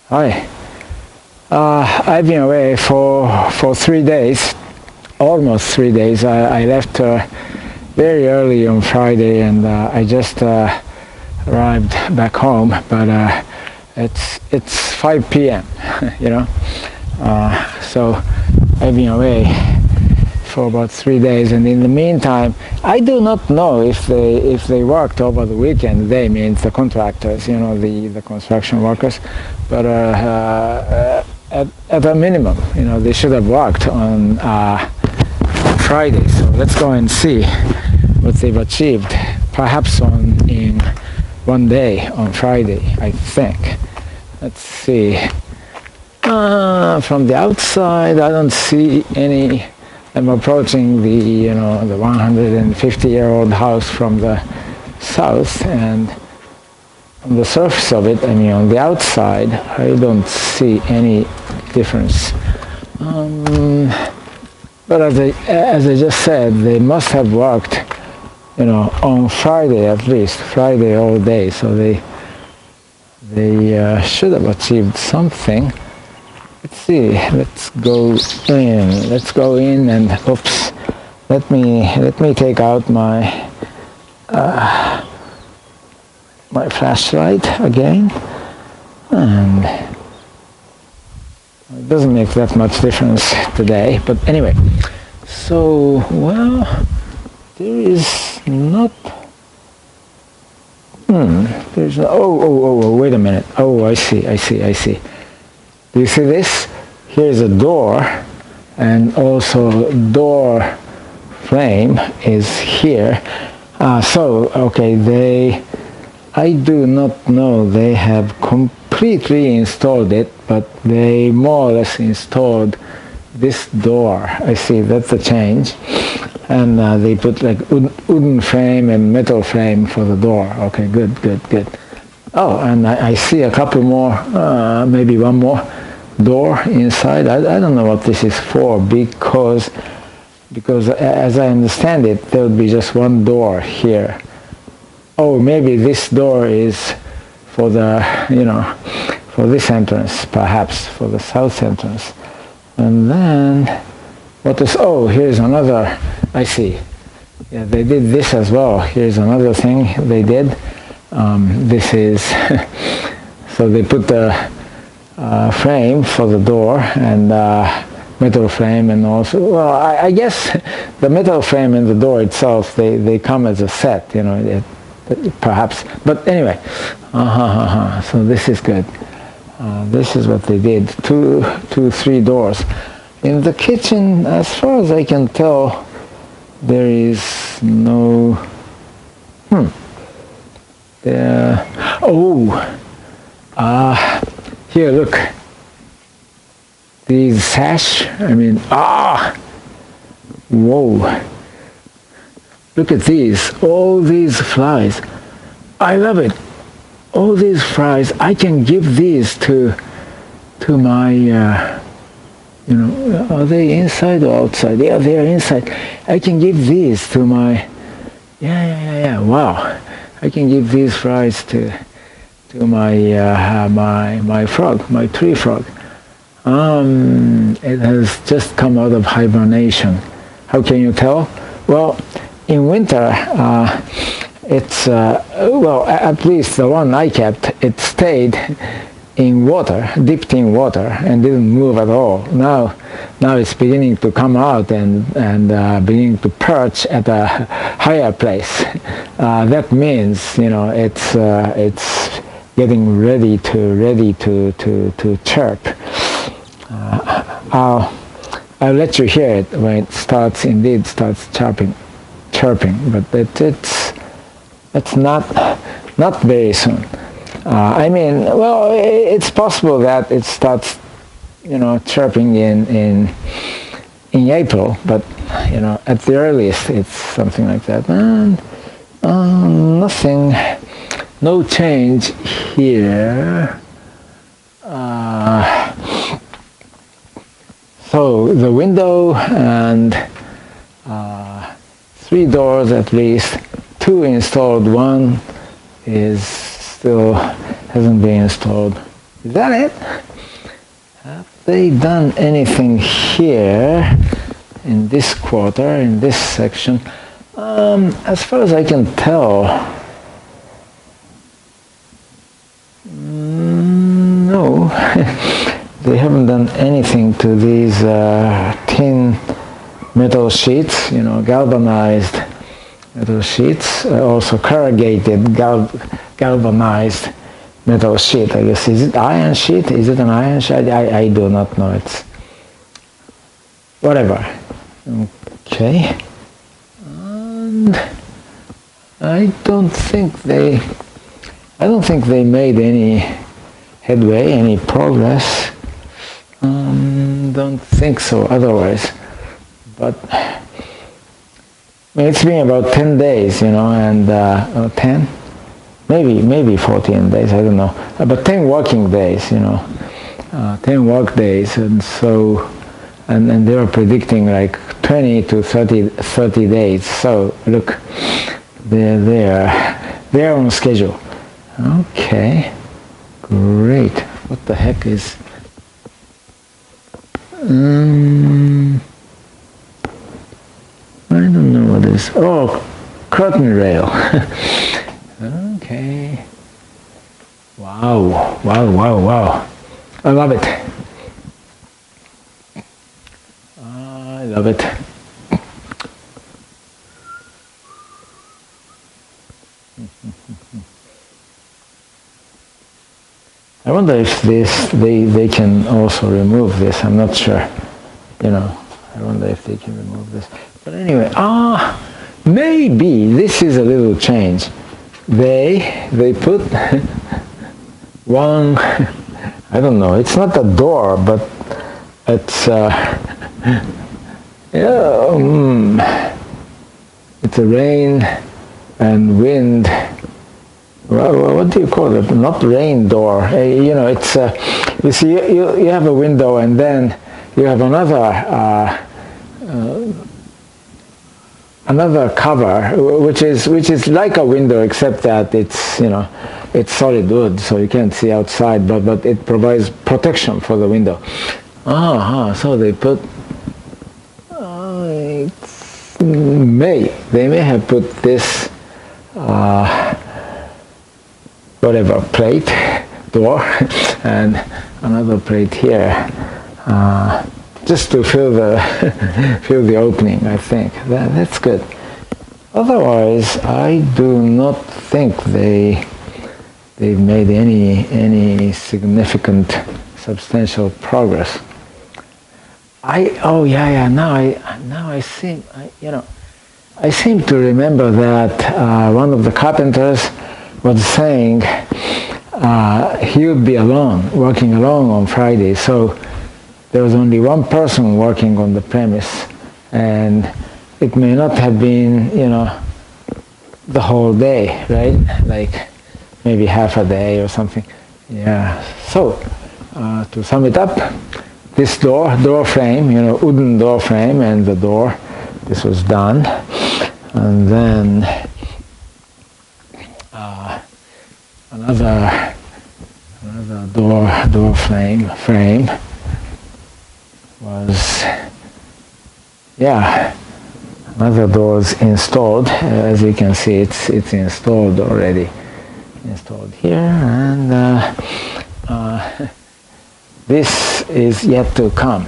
Hi. I've been away for 3 days, almost 3 days. I left very early on Friday, and I just arrived back home. But it's 5 p.m. you know. So I've been away for about 3 days, and in the meantime, I do not know if they worked over the weekend. They means the contractors, the construction workers, but at a minimum, they should have worked on Friday. So let's go and see what they've achieved. Perhaps in one day on Friday, I think. Let's see. From the outside, I don't see any. I'm approaching the 150-year-old house from the south, and on the surface of it, on the outside, I don't see any difference. But as I just said, they must have worked, on Friday at least, Friday all day. So they should have achieved something. Let's see. Let's go in, and oops. Let me take out my my flashlight again, and it doesn't make that much difference today. But anyway, so there is not. There's no, oh, wait a minute. Oh, I see. Do you see this? Here's a door, and also door frame is here. Okay, I do not know they have completely installed it, but they more or less installed this door. I see, that's a change. And they put like wooden frame and metal frame for the door. Okay, good. Oh, and I see a couple more, maybe one more door inside. I don't know what this is for, because as I understand it, there would be just one door here. Oh, maybe this door is for the, for this entrance, perhaps for the south entrance. And then what is? Oh, here's another. I see. Yeah, they did this as well. Here's another thing they did. This is so they put the frame for the door, and metal frame, and also, I guess the metal frame and the door itself, they come as a set, perhaps. But anyway, so this is good. This is what they did. Three doors. In the kitchen, as far as I can tell, there is no. Here, look. These sash. Whoa. Look at these. All these flies. I love it. All these flies. I can give these to my. Are they inside or outside? Yeah, they are inside. I can give these to my. Yeah. Wow. I can give these flies to my my frog, my tree frog. It has just come out of hibernation. How can you tell? Well, in winter, it's at least the one I kept, it stayed in water, dipped in water, and didn't move at all. Now it's beginning to come out and beginning to perch at a higher place. That means it's getting ready to chirp. I'll let you hear it when it starts chirping, but it's not very soon. It's possible that it starts, chirping in April, but at the earliest it's something like that. And nothing, no change here. So the window and 3 doors at least, 2 installed, 1 is still hasn't been installed. Is that it? Have they done anything here in this quarter, in this section? As far as I can tell, no. They haven't done anything to these tin metal sheets, galvanized metal sheets, also corrugated galvanized metal sheet. I guess, is it iron sheet? Is it an iron sheet? I do not know. It's whatever. Okay. And I don't think they made any headway, any progress. Don't think so otherwise. But it's been about 10 days, and 10, maybe 14 days, I don't know. But 10 working days, 10 work days, and so, and they were predicting like 20 to 30 days. So look, they're on schedule. Okay, great. What the heck is? I don't know what it is. Oh, curtain rail. Okay. Wow. I love it. I love it. I wonder if they can also remove this. I'm not sure. I wonder if they can remove this. But anyway, maybe this is a little change. They put one, I don't know, it's not a door, but it's it's a rain and wind. Well, what do you call it? Not rain door. It's you see, you have a window, and then you have another cover, which is like a window, except that it's it's solid wood, so you can't see outside, but it provides protection for the window. So they put they may have put this whatever plate door and another plate here, just to fill the opening. I think that's good. Otherwise, I do not think they've made any significant, substantial progress. Now I seem to remember that one of the carpenters was saying he would be working alone on Friday. So there was only one person working on the premise, and it may not have been, the whole day, right? Like maybe half a day or something. Yeah. So to sum it up, this door frame, wooden door frame, and the door, this was done, and then another door frame was, another door is installed. As you can see, it's installed already, installed here, and this is yet to come.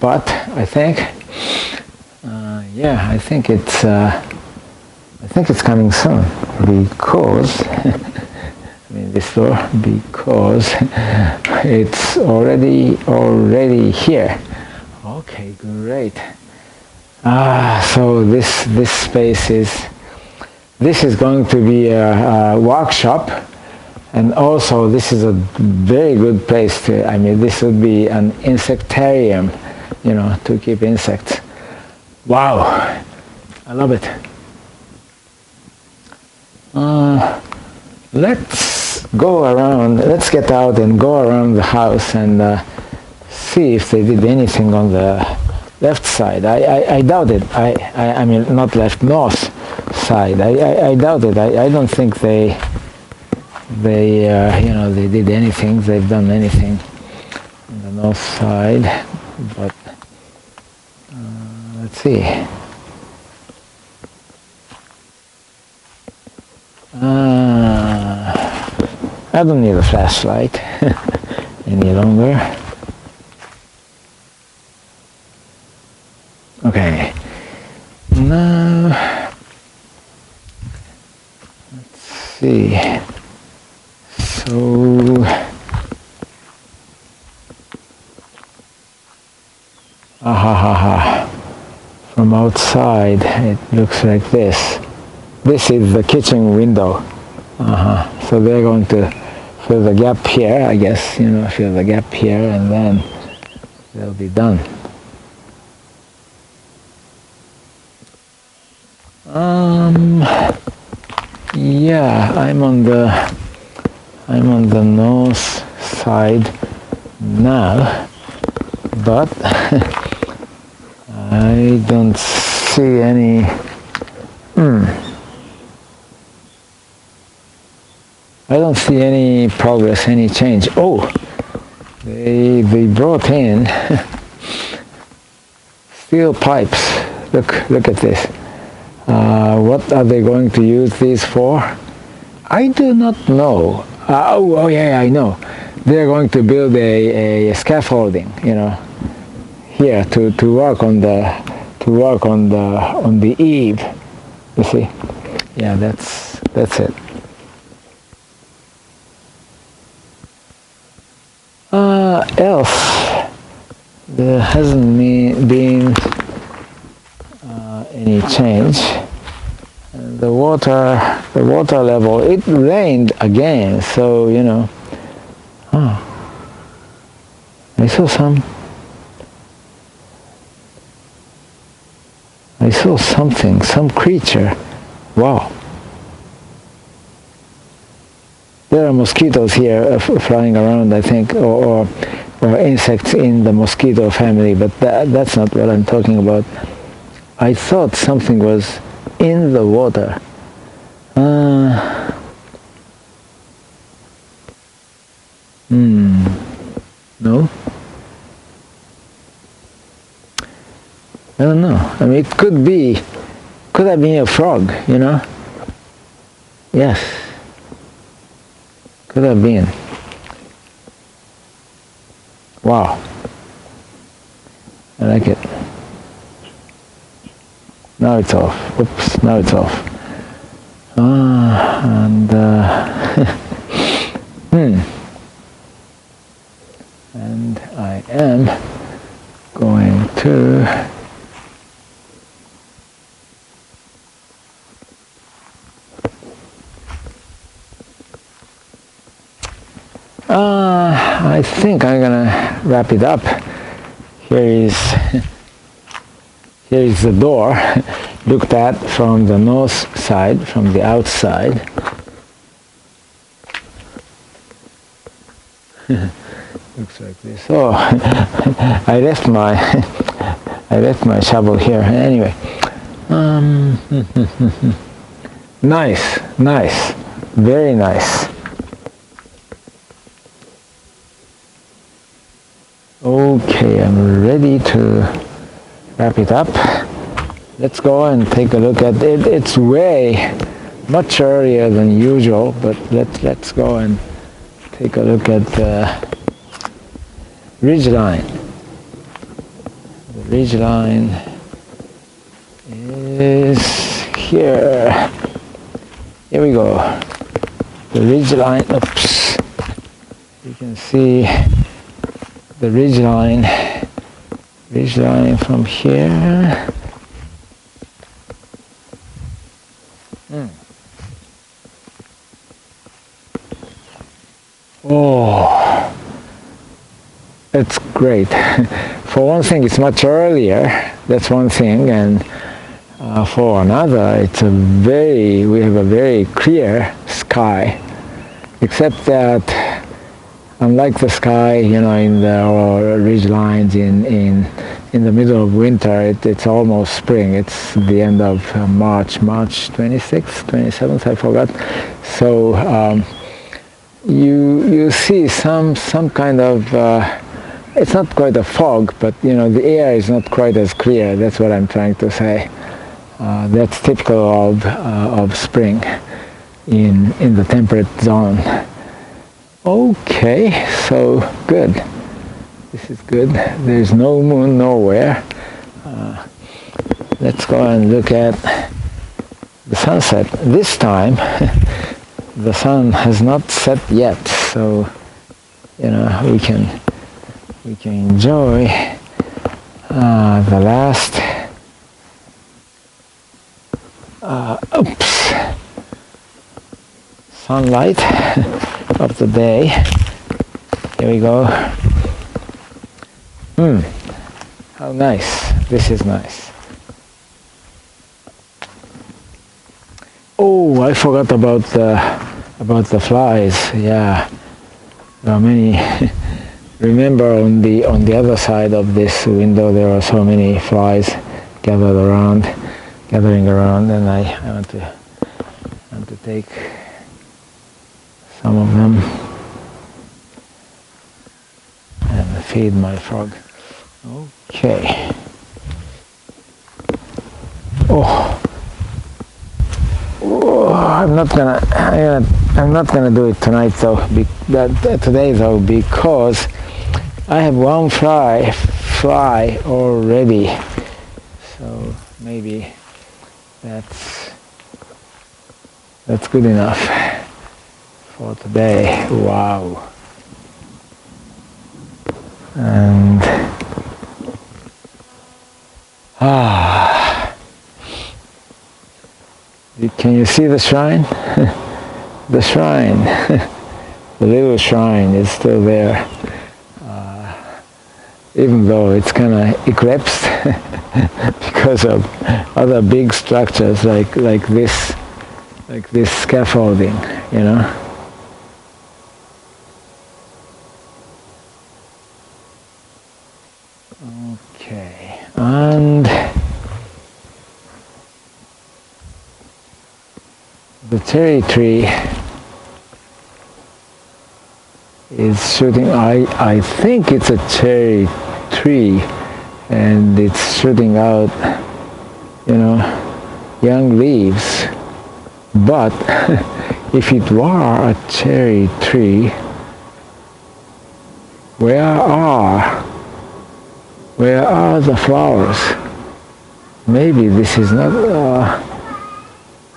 But I think, I think it's coming soon, because this door, because it's already here. Okay, great. So this space is going to be a workshop, and also this is a very good place to, this would be an insectarium, to keep insects. Wow, I love it. Let's get out and go around the house and see if they did anything on the left side. I doubt it. I mean, not left, north side. I doubt it. I don't think they they they did anything. They've done anything on the north side, but let's see. I don't need a flashlight any longer. Okay, now let's see. So from outside it looks like this. This is the kitchen window. So they're going to fill the gap here, I guess, fill the gap here, and then they'll be done. Yeah, I'm on the north side now, but I don't see any. I don't see any progress, any change. Oh, they brought in steel pipes. Look at this. What are they going to use these for? I do not know. Oh yeah, I know. They're going to build a scaffolding, here to work on the eave. You see? Yeah, that's it. Else there hasn't been any change. The water level, it rained again, so I saw something, some creature. Wow. There are mosquitoes here flying around, I think, or insects in the mosquito family, but that's not what I'm talking about. I thought something was in the water. No? I don't know. I mean, it could have been a frog, Yes. Could have been. Wow. I like it. Now it's off. Oops, now it's off. And and I am going to I think I'm gonna wrap it up. Here is the door looked at from the north side, from the outside. Looks like this. Oh, I left my shovel here. Anyway, nice, very nice. Okay, I'm ready to wrap it up. Let's go and take a look at it. It's way much earlier than usual, but let's go and take a look at the ridge line. The ridge line is here. Here we go. The ridge line. Oops. You can see the ridge line from here. Oh, it's great. For one thing, it's much earlier. That's one thing, and for another, we have a very clear sky, except that unlike the sky, in the ridge lines in the middle of winter, it's almost spring. It's the end of March 26th, 27th, I forgot. So you see some kind of it's not quite a fog, but the air is not quite as clear. That's what I'm trying to say. That's typical of spring in the temperate zone. Okay, so good. This is good. There's no moon nowhere. Let's go and look at the sunset. This time the sun has not set yet, so we can enjoy the last sunlight of the day. Here we go. How nice. This is nice. Oh, I forgot about the flies. Yeah, there are many. Remember, on the other side of this window there are so many flies gathering around, and I want to take some of them and feed my frog. Okay. I'm not gonna do it tonight though. Today though, because I have one fly already. So maybe that's good enough for today. Wow. And can you see the shrine? The shrine, the little shrine is still there, even though it's kind of eclipsed because of other big structures like this scaffolding, Okay, and the cherry tree is shooting. I think it's a cherry tree, and it's shooting out, young leaves. But if it were a cherry tree, where are the flowers? Maybe this is not.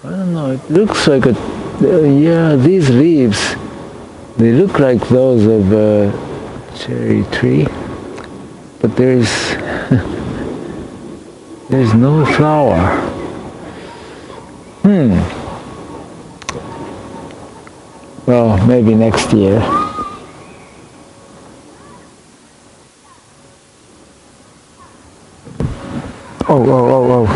I don't know. It looks like these leaves. They look like those of a cherry tree, but there's no flower. Well, maybe next year. Oh.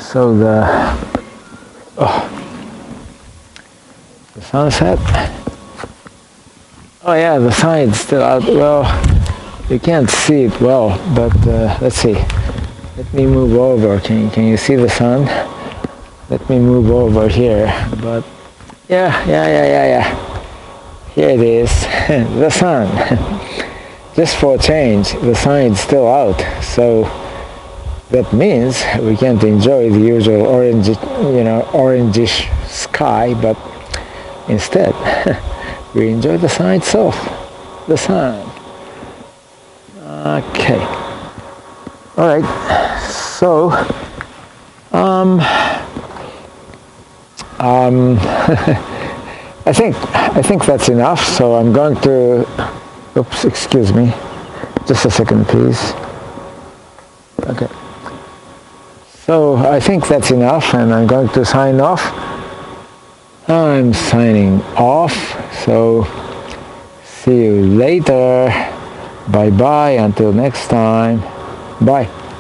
So the sunset. Oh yeah, the sun is still out. Well, you can't see it well, but let's see. Let me move over. Can you see the sun? Let me move over here. But yeah. Here it is, the sun. Just for a change, the sun is still out. So that means we can't enjoy the usual orangish sky, but instead we enjoy the sun itself, the sun. Okay. All right. So, I think that's enough. So I'm going to. Oops, excuse me. Just a second, please. Okay. So I think that's enough, and I'm going to sign off. I'm signing off. So see you later. Bye bye. Until next time. Bye.